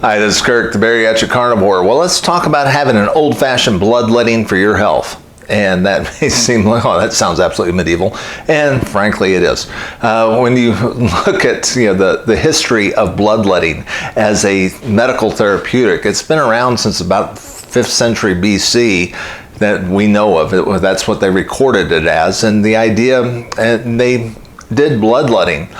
Hi, this is Kirk, the Bariatric Carnivore. Well, let's talk about having an old-fashioned bloodletting for your health. And that may seem like, oh, that sounds absolutely medieval. And frankly, it is. When you look at the history of bloodletting as a medical therapeutic, it's been around since about 5th century BC that we know of. That's what they recorded it as. And the idea, they did bloodletting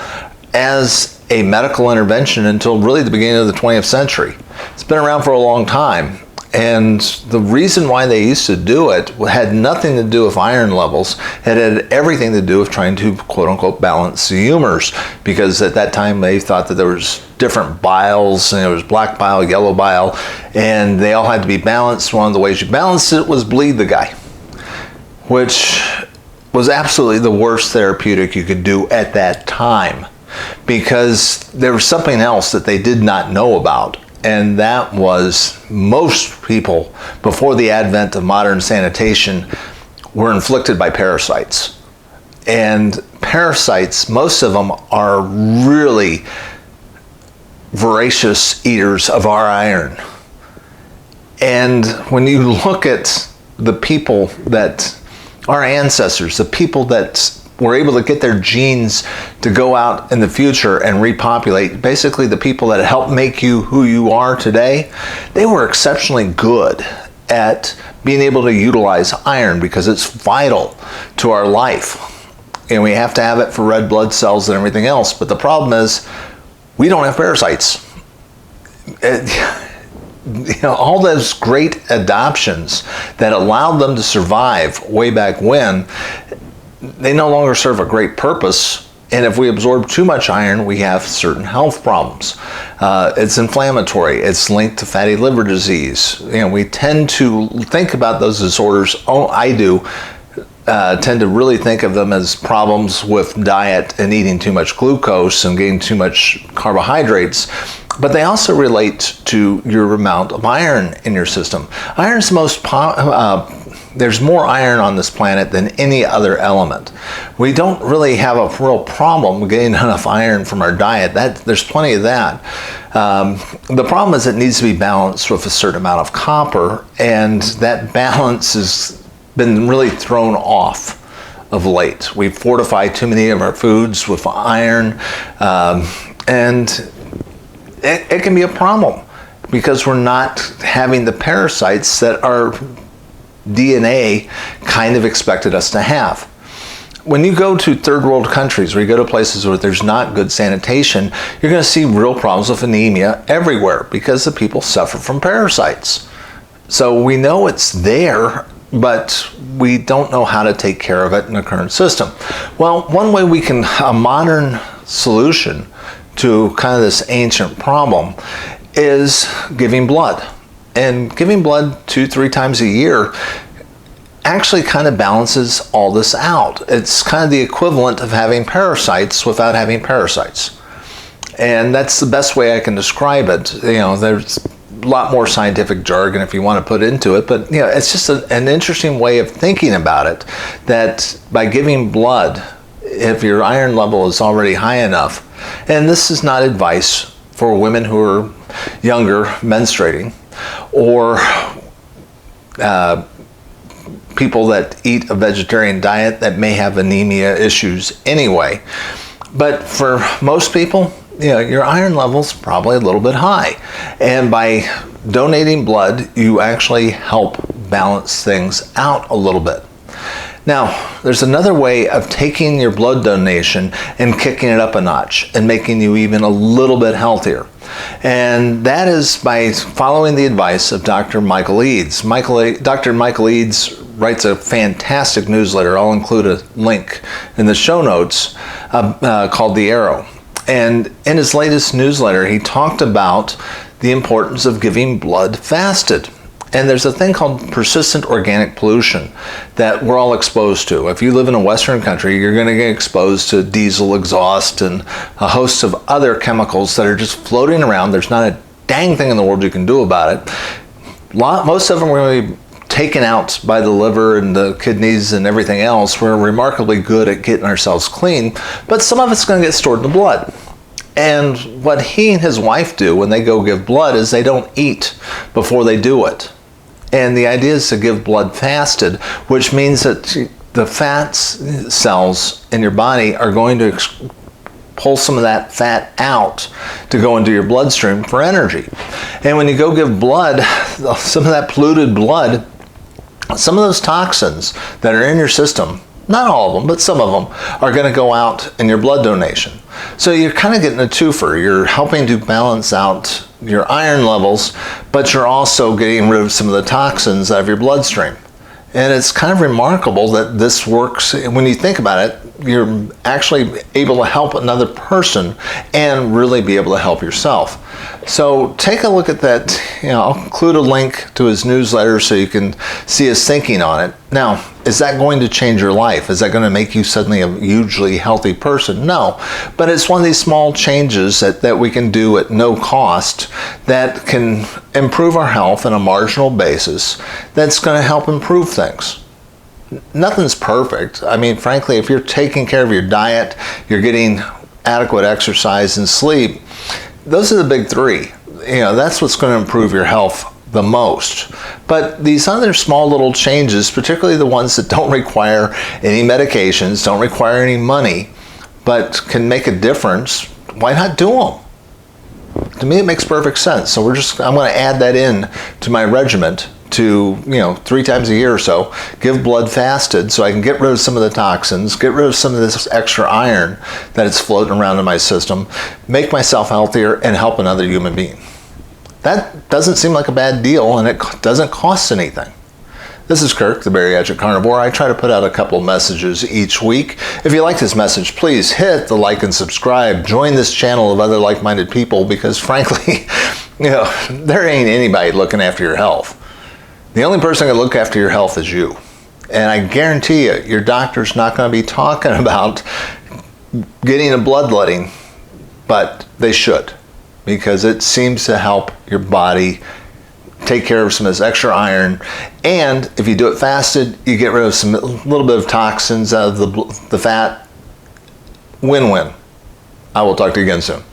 as a medical intervention until really the beginning of the 20th century. It's been around for a long time. And the reason why they used to do it had nothing to do with iron levels. It had everything to do with trying to, quote unquote, balance the humors. Because at that time they thought that there was different biles, and there was black bile, yellow bile, and they all had to be balanced. One of the ways you balanced it was bleed the guy, which was absolutely the worst therapeutic you could do at that time. Because there was something else that they did not know about. And that was most people, before the advent of modern sanitation, were inflicted by parasites. And parasites, most of them are really voracious eaters of our iron. And when you look at the people that, our ancestors, the people that were able to get their genes to go out in the future and repopulate, basically the people that helped make you who you are today, they were exceptionally good at being able to utilize iron because it's vital to our life. And we have to have it for red blood cells and everything else. But the problem is, we don't have parasites. All those great adoptions that allowed them to survive way back when, they no longer serve a great purpose. And if we absorb too much iron, we have certain health problems. It's inflammatory. It's linked to fatty liver disease. We tend to think about those disorders. Oh, I do. Tend to really think of them as problems with diet and eating too much glucose and getting too much carbohydrates. But they also relate to your amount of iron in your system. Iron's the most there's more iron on this planet than any other element. We don't really have a real problem getting enough iron from our diet. There's plenty of that. The problem is it needs to be balanced with a certain amount of copper, and that balance has been really thrown off of late. We fortify too many of our foods with iron, and it can be a problem because we're not having the parasites that our DNA kind of expected us to have. When you go to third world countries, or you go to places where there's not good sanitation, you're going to see real problems with anemia everywhere because the people suffer from parasites. So we know it's there, but we don't know how to take care of it in the current system. Well, one way we can, a modern solution to kind of this ancient problem is giving blood. And giving blood 2-3 times a year actually kind of balances all this out. It's kind of the equivalent of having parasites without having parasites. And that's the best way I can describe it. There's a lot more scientific jargon if you want to put into it, but it's just an interesting way of thinking about it, that by giving blood, if your iron level is already high enough, and this is not advice for women who are younger, menstruating, or people that eat a vegetarian diet that may have anemia issues anyway. But for most people, your iron level's probably a little bit high. And by donating blood, you actually help balance things out a little bit. Now, there's another way of taking your blood donation and kicking it up a notch and making you even a little bit healthier. And that is by following the advice of Dr. Michael Eads. Dr. Michael Eads writes a fantastic newsletter. I'll include a link in the show notes called The Arrow. And in his latest newsletter, he talked about the importance of giving blood fasted. And there's a thing called persistent organic pollution that we're all exposed to. If you live in a Western country, you're going to get exposed to diesel exhaust and a host of other chemicals that are just floating around. There's not a dang thing in the world you can do about it. Most of them are going to be taken out by the liver and the kidneys and everything else. We're remarkably good at getting ourselves clean, but some of it's going to get stored in the blood. And what he and his wife do when they go give blood is they don't eat before they do it. And the idea is to give blood fasted, which means that the fat cells in your body are going to pull some of that fat out to go into your bloodstream for energy. And when you go give blood, some of that polluted blood, some of those toxins that are in your system, not all of them, but some of them, are going to go out in your blood donation. So you're kind of getting a twofer. You're helping to balance out your iron levels, but you're also getting rid of some of the toxins out of your bloodstream. And it's kind of remarkable that this works. When you think about it, you're actually able to help another person and really be able to help yourself. So take a look at that. I'll include a link to his newsletter so you can see his thinking on it. Now, is that going to change your life? Is that going to make you suddenly a hugely healthy person? No, but it's one of these small changes that we can do at no cost that can improve our health on a marginal basis that's going to help improve things. Nothing's perfect. I mean, frankly, if you're taking care of your diet, you're getting adequate exercise and sleep, those are the big three. That's what's going to improve your health the most. But these other small little changes, particularly the ones that don't require any medications, don't require any money, but can make a difference, why not do them? To me, it makes perfect sense. So I'm going to add that in to my regiment to, 3 times a year or so, give blood fasted so I can get rid of some of the toxins, get rid of some of this extra iron that is floating around in my system, make myself healthier, and help another human being. That doesn't seem like a bad deal, and it doesn't cost anything. This is Kirk, the Bariatric Carnivore. I try to put out a couple of messages each week. If you like this message, please hit the like and subscribe. Join this channel of other like-minded people because, frankly, there ain't anybody looking after your health. The only person that can look after your health is you. And I guarantee you, your doctor's not going to be talking about getting a bloodletting, but they should, because it seems to help your body take care of some of this extra iron. And if you do it fasted, you get rid of a little bit of toxins out of the fat. Win-win. I will talk to you again soon.